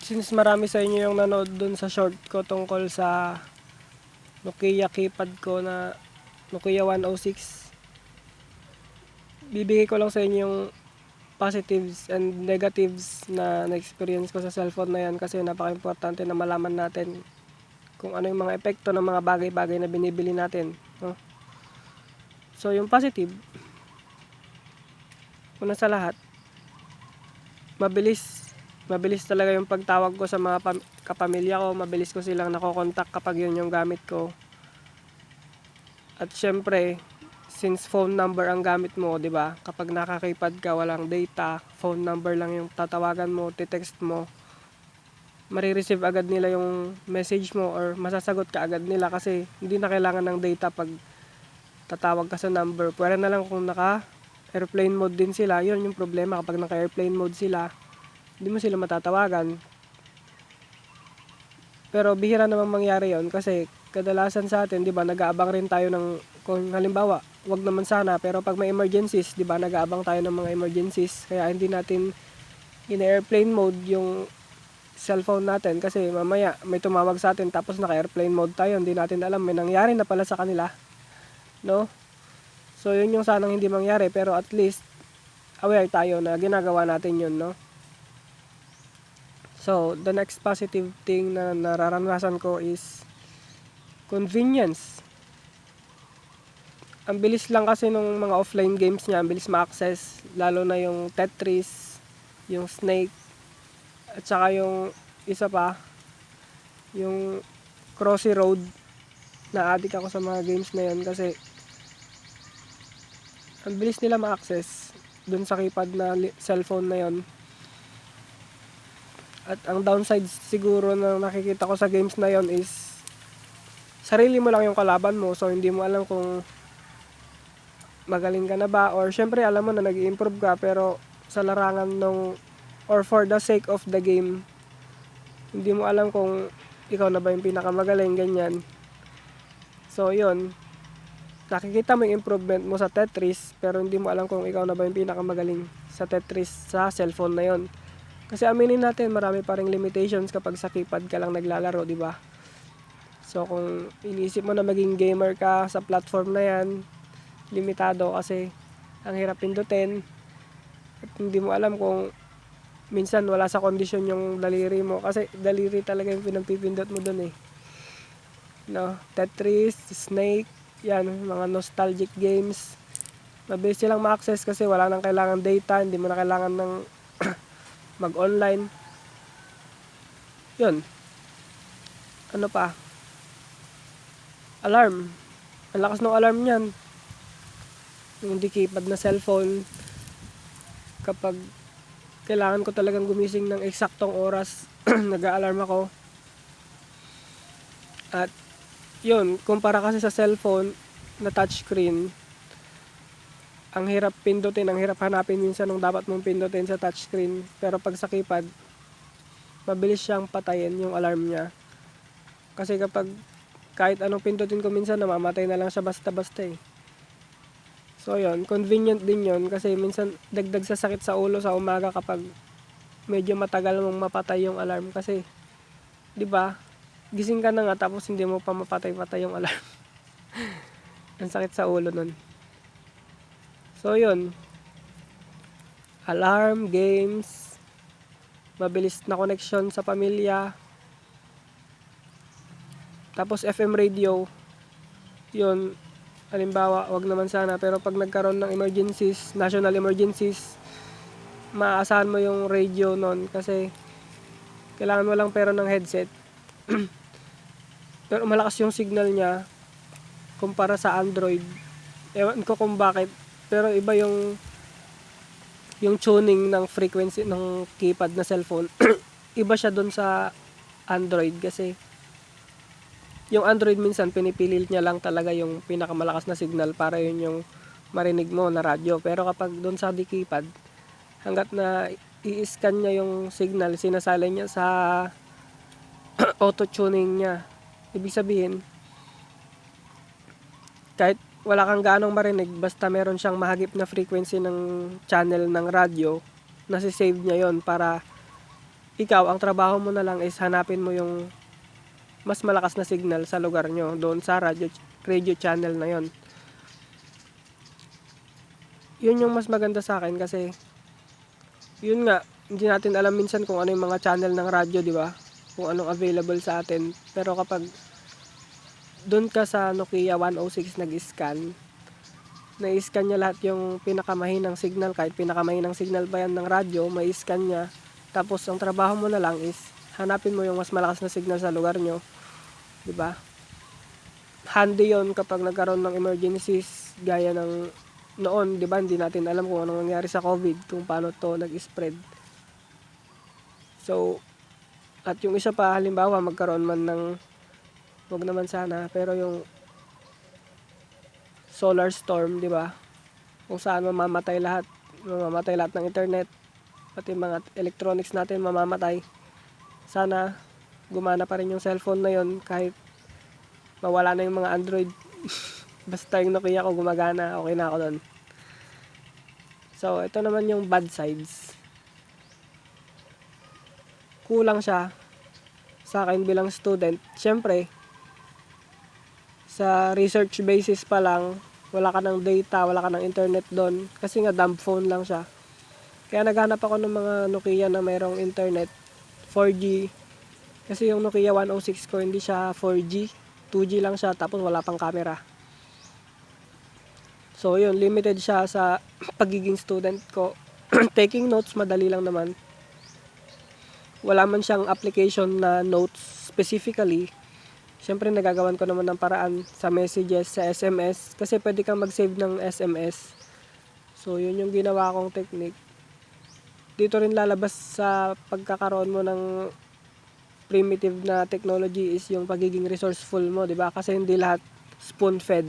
Since marami sa inyo yung nanood dun sa short ko tungkol sa Nokia keypad ko na Nokia 106, bibigay ko lang sa inyo yung positives and negatives na na-experience ko sa cellphone na yan, kasi napaka-importante na malaman natin kung ano yung mga epekto ng mga bagay-bagay na binibili natin, no? So yung positive, una sa lahat, mabilis talaga yung pagtawag ko sa mga kapamilya ko. Mabilis ko silang nakokontak kapag yun yung gamit ko. At syempre, since phone number ang gamit mo, 'di ba? Kapag naka-keypad ka, walang data, phone number lang yung tatawagan mo, te-text mo, marireceive agad nila yung message mo or masasagot ka agad nila, kasi hindi na kailangan ng data pag tatawag ka sa number. Pwede na lang kung naka airplane mode din sila. Yun yung problema, kapag naka airplane mode sila, hindi mo sila matatawagan. Pero bihira namang mangyari yon, kasi kadalasan sa atin, 'di ba, nag-aabang rin tayo ng, kung halimbawa, wag naman sana, pero pag may emergencies, 'di ba, nag-aabang tayo ng mga emergencies, kaya hindi natin in airplane mode yung cellphone natin, kasi mamaya may tumawag sa atin tapos naka airplane mode tayo, hindi natin alam, may nangyari na pala sa kanila, no? So yun yung sanang hindi mangyari, pero at least aware tayo na ginagawa natin yun, no? So the next positive thing na nararanasan ko is convenience. Ang bilis lang kasi nung mga offline games niya, ang bilis ma-access, lalo na yung Tetris, yung Snake, at saka yung isa pa, yung Crossy Road. Na-addict ako sa mga games na yun kasi ang bilis nila ma-access dun sa keypad na cellphone na yun. At ang downside siguro na nakikita ko sa games na yon is sarili mo lang yung kalaban mo, so hindi mo alam kung magaling ka na ba, or syempre alam mo na nag-i-improve ka, pero sa larangan nung, or for the sake of the game, hindi mo alam kung ikaw na ba yung pinakamagaling, ganyan. So yun, nakikita mo yung improvement mo sa Tetris, pero hindi mo alam kung ikaw na ba yung pinakamagaling sa Tetris sa cellphone na yon. Kasi aminin natin, marami pa ring limitations kapag sa keypad ka lang naglalaro, di ba? So kung iniisip mo na maging gamer ka sa platform na yan, limitado, kasi ang hirap pindutin at hindi mo alam kung minsan wala sa kondisyon yung daliri mo, kasi daliri talaga yung pinagpipindot mo dun eh, no? Tetris, Snake, yan, mga nostalgic games, mabilis silang ma-access kasi wala nang kailangan data, hindi mo na kailangan ng mag-online. Yun, ano pa, alarm, ang lakas ng alarm niyan. Yung di keypad na cellphone, kapag kailangan ko talagang gumising ng eksaktong oras, nag-a-alarm ako. At yun, kumpara kasi sa cellphone na touchscreen, ang hirap pindutin, ang hirap hanapin minsan nung dapat mong pindutin sa touchscreen. Pero pag sa keypad, mabilis siyang patayin yung alarm niya. Kasi kapag kahit anong pindutin ko minsan, namamatay na lang siya basta-basta eh. So yun, convenient din yun, kasi minsan dagdag sa sakit sa ulo sa umaga kapag medyo matagal mong mapatay yung alarm, kasi 'di ba? Gising ka na nga tapos hindi mo pa mapatay-patay yung alarm. Ang sakit sa ulo nun. So yun, alarm, games, mabilis na connection sa pamilya. Tapos FM radio, yun, halimbawa, wag naman sana, pero pag nagkaroon ng emergencies, national emergencies, maaasahan mo yung radio nun, kasi kailangan mo lang pero ng headset. Pero malakas yung signal niya kumpara sa Android. Ewan ko kung bakit, pero iba yung tuning ng frequency ng keypad na cellphone. Iba siya doon sa Android, kasi yung Android minsan pinipili niya lang talaga yung pinakamalakas na signal para yun yung marinig mo na radyo. Pero kapag doon sa di keypad, hanggat na i-scan niya yung signal, sinasalay niya sa auto-tuning niya. Ibig sabihin, kahit wala kang ganong marinig, basta meron siyang mahagip na frequency ng channel ng radyo, nasi-save niya yon para ikaw, ang trabaho mo na lang is hanapin mo yung mas malakas na signal sa lugar nyo, doon sa radio channel na yon. Yun yung mas maganda sa akin kasi yun nga, hindi natin alam minsan kung ano yung mga channel ng radyo, di ba? Kung anong available sa atin. Pero kapag doon ka sa Nokia 106 nag-scan, na-scan niya lahat yung pinakamahinang signal, kahit pinakamahinang signal pa yan ng radyo, may scan niya. Tapos ang trabaho mo na lang is hanapin mo yung mas malakas na signal sa lugar nyo, di ba? Handy yon kapag nagkaroon ng emergencies gaya ng noon, di ba? Hindi natin alam kung anong nangyari sa COVID, kung paano to nag-spread. So, at yung isa pa, halimbawa magkaroon man ng, wag naman sana, pero yung solar storm, di ba? Kung saan mamamatay lahat ng internet, pati mga electronics natin mamamatay. Sana gumana pa rin yung cellphone na yon kahit mawala na yung mga Android. Basta yung Nokia ko gumagana, okay na ako doon. So, ito naman yung bad sides. Kulang siya sa akin bilang student. Siyempre, sa research basis pa lang, wala ka ng data, wala ka ng internet doon. Kasi nga dumb phone lang siya. Kaya naghanap ako ng mga Nokia na mayroong internet, 4G. Kasi yung Nokia 106 ko hindi siya 4G, 2G lang siya, tapos wala pang camera. So yun, limited siya sa pagiging student ko. Taking notes, madali lang naman. Wala man siyang application na notes specifically. Siyempre nagagawan ko naman ng paraan sa messages, sa SMS. Kasi pwede kang mag-save ng SMS. So yun yung ginawa kong technique. Dito rin lalabas sa pagkakaroon mo ng primitive na technology is yung pagiging resourceful mo, di ba? Kasi hindi lahat spoon-fed.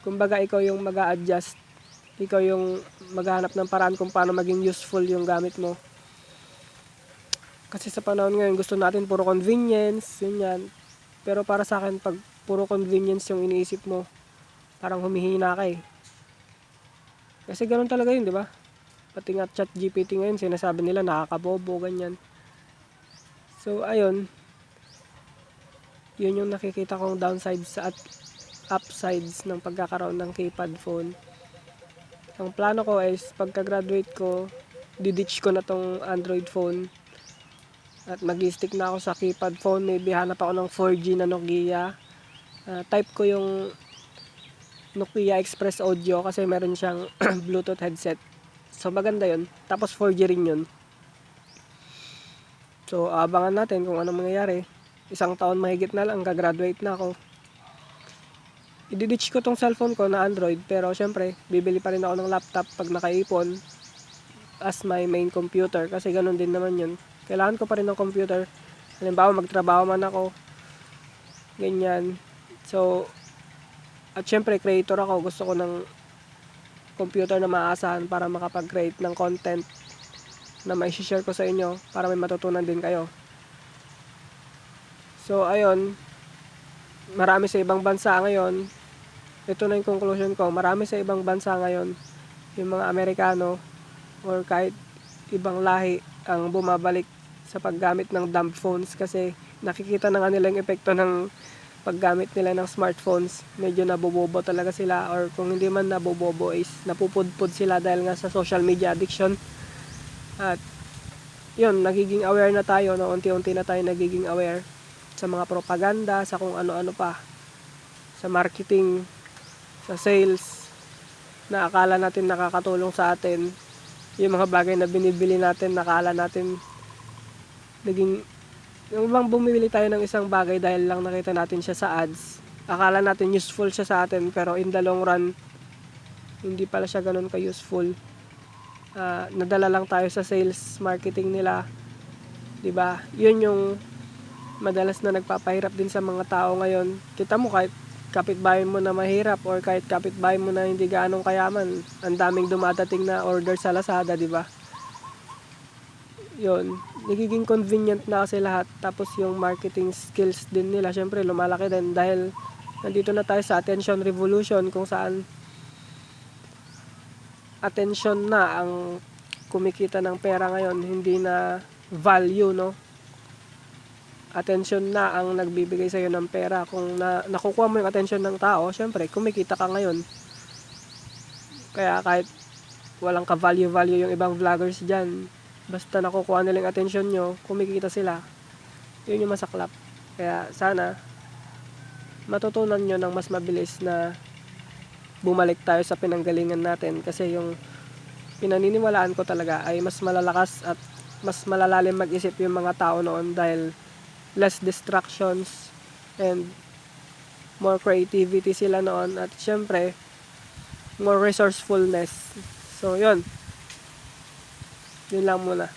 Kumbaga ikaw yung mag-a-adjust. Ikaw yung maghahanap ng paraan kung paano maging useful yung gamit mo. Kasi sa panahon ngayon gusto natin puro convenience, yun yan. Pero para sa akin, pag puro convenience yung iniisip mo, parang humihina ka eh. Kasi ganun talaga yun, di ba? Pati nga ChatGPT ngayon, sinasabi nila nakakabobo, ganyan. So, ayun. Yun yung nakikita kong downsides at upsides ng pagkakaroon ng keypad phone. Ang plano ko is, pagka-graduate ko, diditch ko na tong Android phone. At mag-stick na ako sa keypad phone. Maybe hanap ako ng 4G na Nokia. Type ko yung Nokia Express Audio kasi meron siyang Bluetooth headset. So maganda yun. Tapos 4G rin yun. So abangan natin kung anong mangyayari. 1 taon mahigit na lang, gagraduate na ako. I-ditch ko tong cellphone ko na Android, pero syempre bibili pa rin ako ng laptop pag nakaipon as my main computer kasi ganun din naman yun. Kailangan ko pa rin ng computer. Halimbawa magtrabaho man ako, ganyan. So at syempre creator ako, gusto ko ng computer na maaasahan para makapag-create ng content na mai-share ko sa inyo para may matutunan din kayo. So ayun, marami sa ibang bansa ngayon, ito na yung conclusion ko, marami sa ibang bansa ngayon, yung mga Amerikano or kahit ibang lahi ang bumabalik sa paggamit ng dumb phones kasi nakikita na nga nila yung epekto ng paggamit nila ng smartphones. Medyo nabobobo talaga sila, or kung hindi man nabobobo is napupudpud sila dahil nga sa social media addiction. At yun, nagiging aware na tayo, no? Unti-unti na tayo nagiging aware sa mga propaganda, sa kung ano-ano pa, sa marketing, sa sales, na akala natin nakakatulong sa atin. Yung mga bagay na binibili natin, nakala natin naging, yung bang bumibili tayo ng isang bagay dahil lang nakita natin siya sa ads, akala natin useful siya sa atin, pero in the long run hindi pala siya ganun ka-useful. Nadala lang tayo sa sales marketing nila, 'di ba? Yun yung madalas na nagpapahirap din sa mga tao ngayon. Kita mo kahit kapitbahay mo na mahirap or kahit kapitbahay mo na hindi gaanong kayaman, ang daming dumadating na order sa Lazada, 'di ba? Yun, nagiging convenient na kasi lahat. Tapos yung marketing skills din nila, syempre lumalaki din dahil nandito na tayo sa attention revolution, kung saan attention na ang kumikita ng pera ngayon, hindi na value, no? Attention na ang nagbibigay sa'yo ng pera. Kung nakukuha mo yung attention ng tao, syempre, kumikita ka ngayon. Kaya kahit walang ka-value-value yung ibang vloggers dyan, basta nakukuha nila yung attention nyo, kumikita sila. Yun yung masaklap. Kaya sana, matutunan nyo ng mas mabilis na bumalik tayo sa pinanggalingan natin. Kasi yung pinaniniwalaan ko talaga ay mas malalakas at mas malalalim mag-isip yung mga tao noon dahil less distractions and more creativity sila noon at syempre more resourcefulness. So yun lang muna.